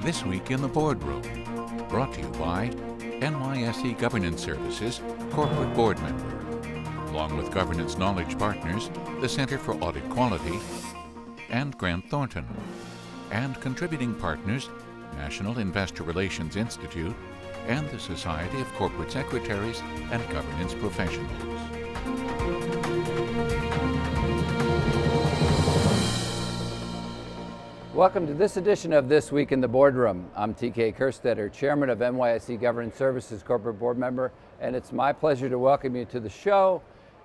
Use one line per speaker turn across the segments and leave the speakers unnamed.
This week in the Boardroom, brought to you by NYSE Governance Services Corporate Board Member, along with Governance Knowledge Partners, the Center for Audit Quality, and Grant Thornton, and contributing partners, National Investor Relations Institute, and the Society of Corporate Secretaries and Governance Professionals.
Welcome to this edition of This Week in the Boardroom. I'm TK Kerstetter, Chairman of NYSE Governance Services Corporate Board Member, and it's my pleasure to welcome you to the show.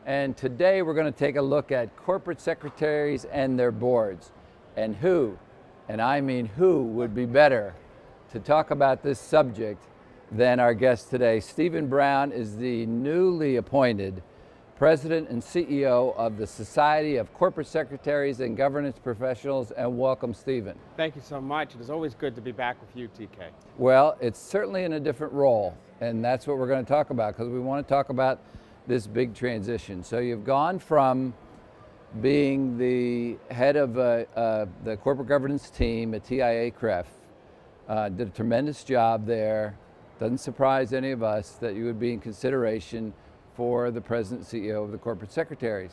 And today we're going to take a look at corporate secretaries and their boards, and who, and I mean who, would be better to talk about this subject than our guest today. Stephen Brown is the newly appointed President and CEO of the Society of Corporate Secretaries and Governance Professionals, and welcome, Stephen.
Thank you so much. It is always good to be back with you, TK.
Well, it's certainly in a different role, and that's what we're going to talk about, because we want to talk about this big transition. So you've gone from being the head of the corporate governance team at TIAA-CREF, did a tremendous job there. Doesn't surprise any of us that you would be in consideration for the President and CEO of the Corporate Secretaries.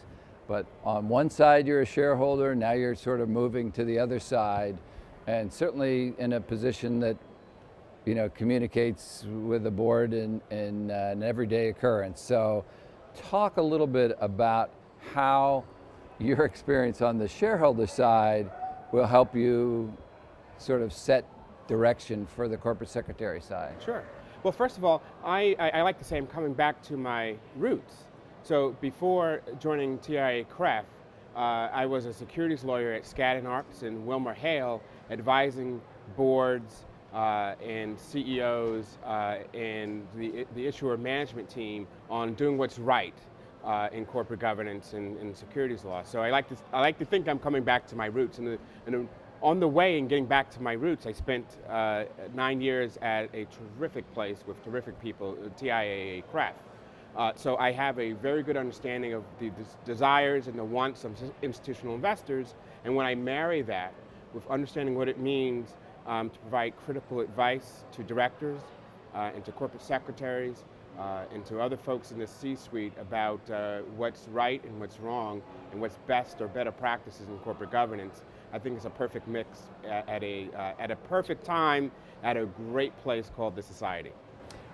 But on one side you're a shareholder, now you're sort of moving to the other side, and certainly in a position that communicates with the board in an everyday occurrence. So talk a little bit about how your experience on the shareholder side will help you sort of set direction for the corporate secretary side.
Sure. Well, first of all, I like to say I'm coming back to my roots. So before joining TIAA-CREF, I was a securities lawyer at Skadden Arps and Wilmer Hale, advising boards and CEOs and the issuer management team on doing what's right in corporate governance and securities law. So I like to think I'm coming back to my roots. And on the way in getting back to my roots, I spent 9 years at a terrific place with terrific people, TIAA-CREF. So I have a very good understanding of the desires and the wants of institutional investors, and when I marry that with understanding what it means to provide critical advice to directors and to corporate secretaries and to other folks in the C-suite about what's right and what's wrong and what's best or better practices in corporate governance, I think it's a perfect mix at a perfect time at a great place called the Society.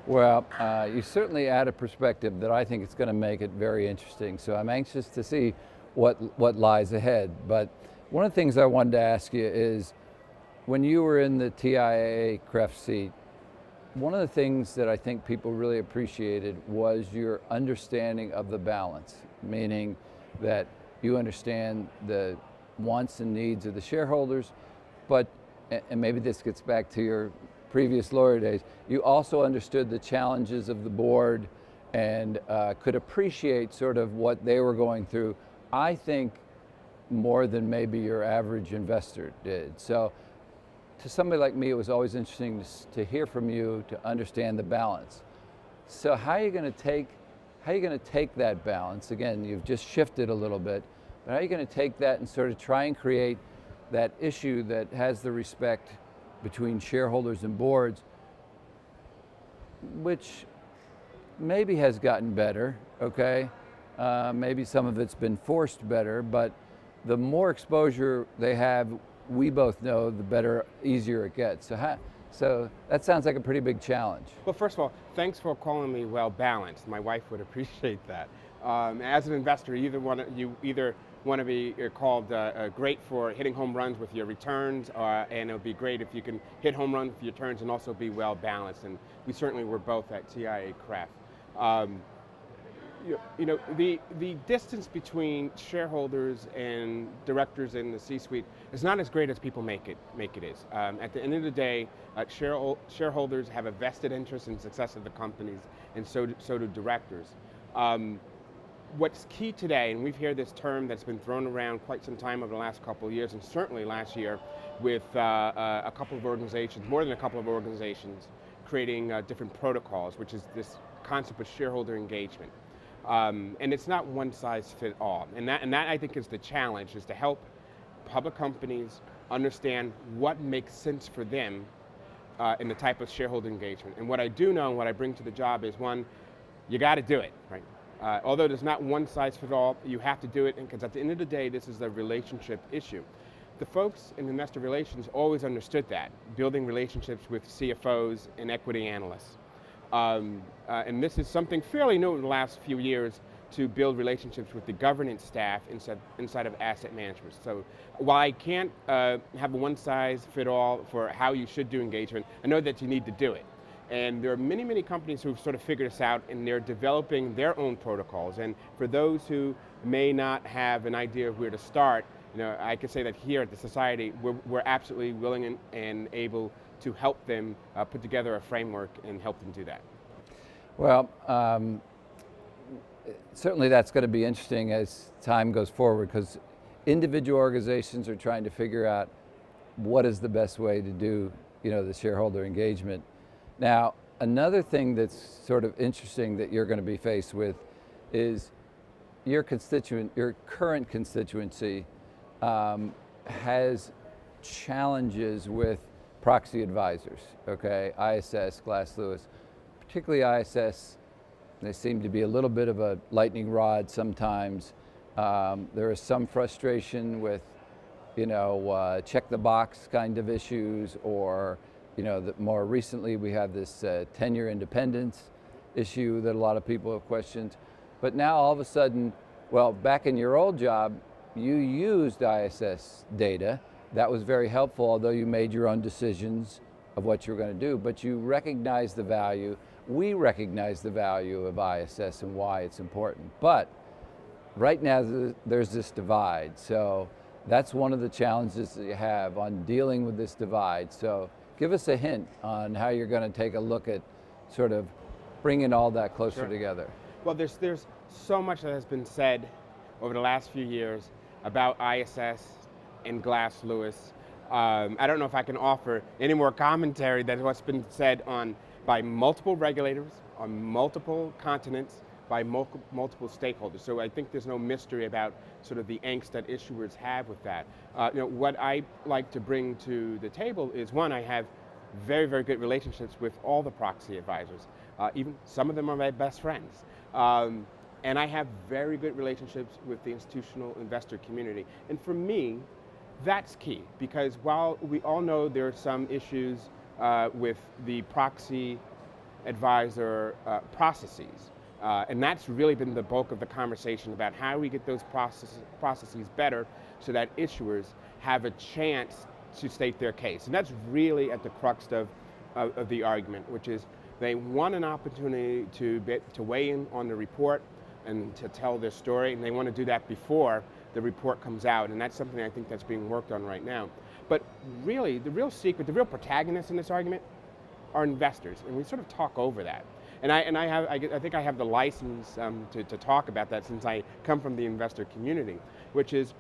Well, you certainly add a perspective that I think is going to make it very interesting. So I'm anxious to see what lies ahead. But one of the things I wanted to ask you is, when you were in the TIAA-CREF seat, one of the things that I think people really appreciated was your understanding of the balance, meaning that you understand the wants and needs of the shareholders, but, and maybe this gets back to your previous lawyer days, you also understood the challenges of the board and could appreciate sort of what they were going through, I think, more than maybe your average investor did. So to somebody like me, it was always interesting to hear from you, to understand the balance. So how are you going to take that balance? Again, you've just shifted a little bit, but how are you going to take that and sort of try and create that issue that has the respect between shareholders and boards, which maybe has gotten better, okay? Maybe some of it's been forced better, but the more exposure they have, we both know, the better, easier it gets. So that sounds like a pretty big challenge.
Well, first of all, thanks for calling me well-balanced. My wife would appreciate that. As an investor, you either want to be called great for hitting home runs with your returns, and it would be great if you can hit home runs with your returns and also be well-balanced, and we certainly were both at TIAA-CREF. The distance between shareholders and directors in the C-suite is not as great as people make it is. At the end of the day, shareholders have a vested interest in the success of the companies, and so do directors. What's key today, and we've heard this term that's been thrown around quite some time over the last couple of years, and certainly last year with a couple of organizations, more than a couple of organizations, creating different protocols, which is this concept of shareholder engagement. And it's not one size fit all. And that I think is the challenge, is to help public companies understand what makes sense for them in the type of shareholder engagement. And what I do know and what I bring to the job is, one, you got to do it, right? Although there's not one size fits all, you have to do it, because at the end of the day, this is a relationship issue. The folks in investor relations always understood that, building relationships with CFOs and equity analysts. And this is something fairly new in the last few years, to build relationships with the governance staff inside of asset management. So while I can't have a one size fit all for how you should do engagement, I know that you need to do it. And there are many, many companies who've sort of figured this out, and they're developing their own protocols. And for those who may not have an idea of where to start, I can say that here at the Society, we're absolutely willing and able to help them put together a framework and help them do that.
Well, certainly that's going to be interesting as time goes forward, because individual organizations are trying to figure out what is the best way to do, the shareholder engagement. Now, another thing that's sort of interesting that you're going to be faced with is your current constituency has challenges with proxy advisors, okay? ISS, Glass Lewis, particularly ISS. They seem to be a little bit of a lightning rod sometimes. There is some frustration with, check the box kind of issues, or, more recently we have this tenure independence issue that a lot of people have questioned. But now all of a sudden, well, back in your old job, you used ISS data. That was very helpful, although you made your own decisions of what you were going to do, but you recognized the value. We recognize the value of ISS and why it's important. But right now there's this divide. So that's one of the challenges that you have on dealing with this divide. So give us a hint on how you're going to take a look at sort of bringing all that closer together.
Well, there's so much that has been said over the last few years about ISS and Glass Lewis. I don't know if I can offer any more commentary than what's been said by multiple regulators on multiple continents, by multiple stakeholders. So I think there's no mystery about sort of the angst that issuers have with that. What I like to bring to the table is, one, I have very, very good relationships with all the proxy advisors. Even some of them are my best friends. And I have very good relationships with the institutional investor community. And for me, that's key, because while we all know there are some issues with the proxy advisor processes, and that's really been the bulk of the conversation about how we get those processes better so that issuers have a chance to state their case. And that's really at the crux of the argument, which is they want an opportunity to weigh in on the report and to tell their story, and they want to do that before the report comes out, and that's something I think that's being worked on right now. But really, the real secret, the real protagonists in this argument are investors, and we sort of talk over that. And I think I have the license to talk about that, since I come from the investor community, which is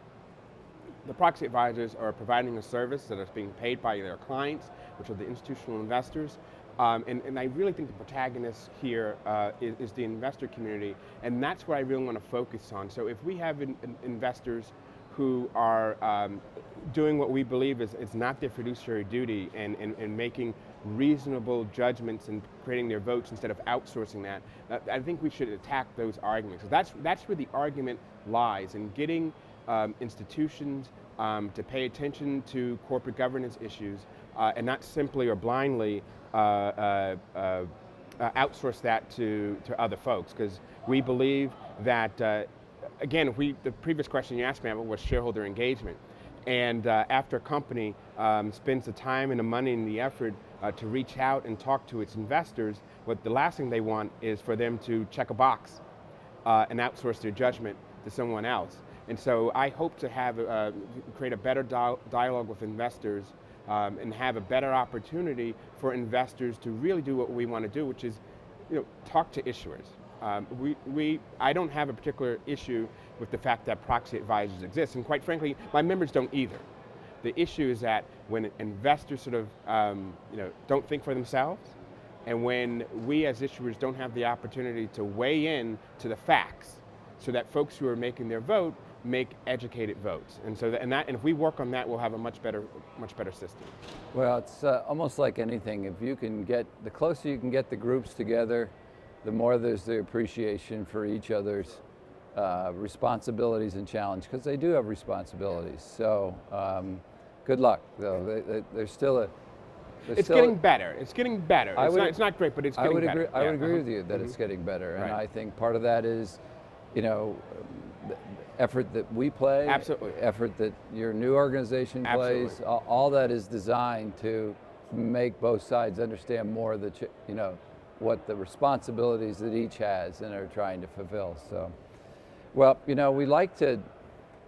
the proxy advisors are providing a service that is being paid by their clients, which are the institutional investors. And I really think the protagonist here is the investor community, and that's what I really want to focus on. So if we have investors who are doing what we believe is not their fiduciary duty, and making reasonable judgments and creating their votes instead of outsourcing that, I think we should attack those arguments. So that's where the argument lies, in getting institutions to pay attention to corporate governance issues, and not simply or blindly outsource that to other folks, because we believe that, again, the previous question you asked me about was shareholder engagement. And after a company spends the time and the money and the effort to reach out and talk to its investors, the last thing they want is for them to check a box and outsource their judgment to someone else. And so I hope to create a better dialogue with investors, and have a better opportunity for investors to really do what we want to do, which is, talk to issuers. I don't have a particular issue with the fact that proxy advisors exist, and quite frankly, my members don't either. The issue is that when investors sort of, don't think for themselves, and when we as issuers don't have the opportunity to weigh in to the facts, so that folks who are making their vote make educated votes. And so and if we work on that, we'll have a much better system.
Well, it's almost like anything. If you can the closer you can get the groups together, the more there's the appreciation for each other's responsibilities and challenge, because they do have responsibilities. So good luck, though. There's still
it's getting better. It's getting better. It's not great, but it's getting better.
I would agree with you that it's getting better.
Right.
And I think part of that is, the effort that we play,
absolutely,
effort that your new organization plays.
Absolutely.
All that is designed to make both sides understand more what the responsibilities that each has and are trying to fulfill. So, well, we like to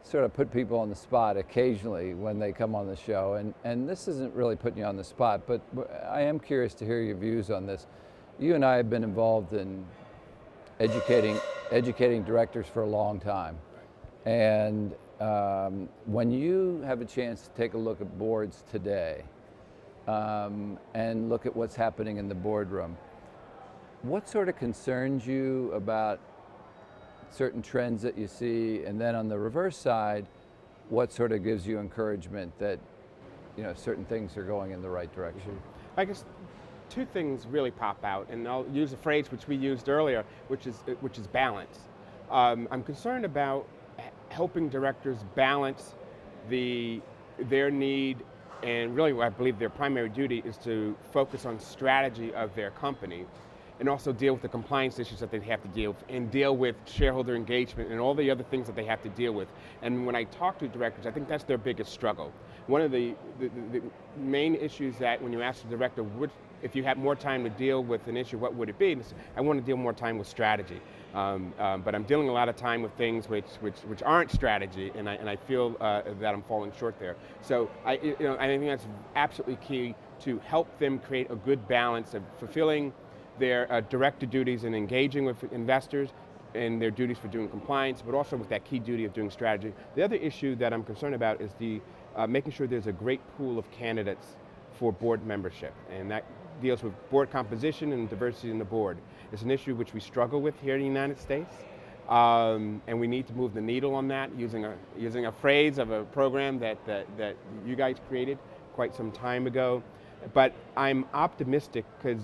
sort of put people on the spot occasionally when they come on the show, and this isn't really putting you on the spot, but I am curious to hear your views on this. You and I have been involved in educating directors for a long time, and when you have a chance to take a look at boards today and look at what's happening in the boardroom, what sort of concerns you about certain trends that you see, and then on the reverse side, what sort of gives you encouragement that certain things are going in the right direction?
I guess two things really pop out, and I'll use a phrase which we used earlier, which is balance. I'm concerned about helping directors balance their need, and really what I believe their primary duty is to focus on strategy of their company, and also deal with the compliance issues that they have to deal with, and deal with shareholder engagement and all the other things that they have to deal with. And when I talk to directors, I think that's their biggest struggle. One of the main issues that when you ask the director, if you had more time to deal with an issue, what would it be? And I want to deal more time with strategy. But I'm dealing a lot of time with things which aren't strategy, and I feel that I'm falling short there. So I think that's absolutely key to help them create a good balance of fulfilling their director duties and engaging with investors and their duties for doing compliance, but also with that key duty of doing strategy. The other issue that I'm concerned about is making sure there's a great pool of candidates for board membership, and that deals with board composition and diversity in the board. It's an issue which we struggle with here in the United States, and we need to move the needle on that using a phrase of a program that you guys created quite some time ago. But I'm optimistic because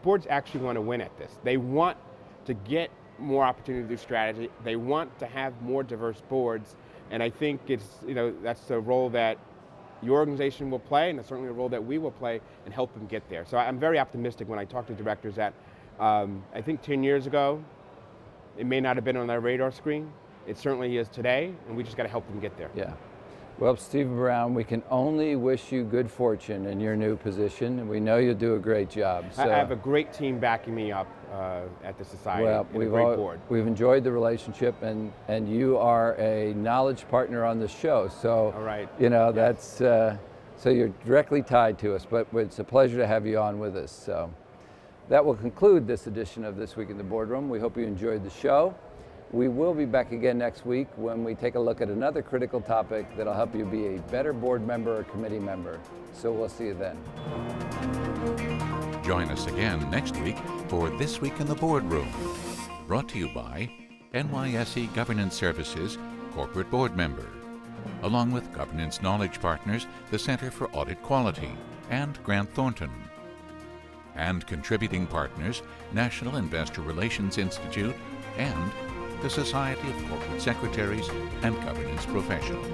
boards actually want to win at this. They want to get more opportunity to do strategy. They want to have more diverse boards, and I think that's the role that your organization will play, and it's certainly a role that we will play and help them get there. So I'm very optimistic when I talk to directors that I think 10 years ago, it may not have been on their radar screen. It certainly is today, and we just got to help them get there.
Yeah. Well, Stephen Brown, we can only wish you good fortune in your new position, and we know you'll do a great job. So,
I have a great team backing me up at the Society, and a great board.
We've enjoyed the relationship, and you are a knowledge partner on the show. So,
all right.
That's, so you're directly tied to us, but it's a pleasure to have you on with us. So that will conclude this edition of This Week in the Boardroom. We hope you enjoyed the show. We will be back again next week when we take a look at another critical topic that'll help you be a better board member or committee member. So we'll see you then.
Join us again next week for This Week in the Boardroom, brought to you by NYSE Governance Services Corporate Board Member, along with Governance Knowledge Partners, the Center for Audit Quality, and Grant Thornton. And contributing partners, National Investor Relations Institute, and the Society of Corporate Secretaries and Governance Professionals.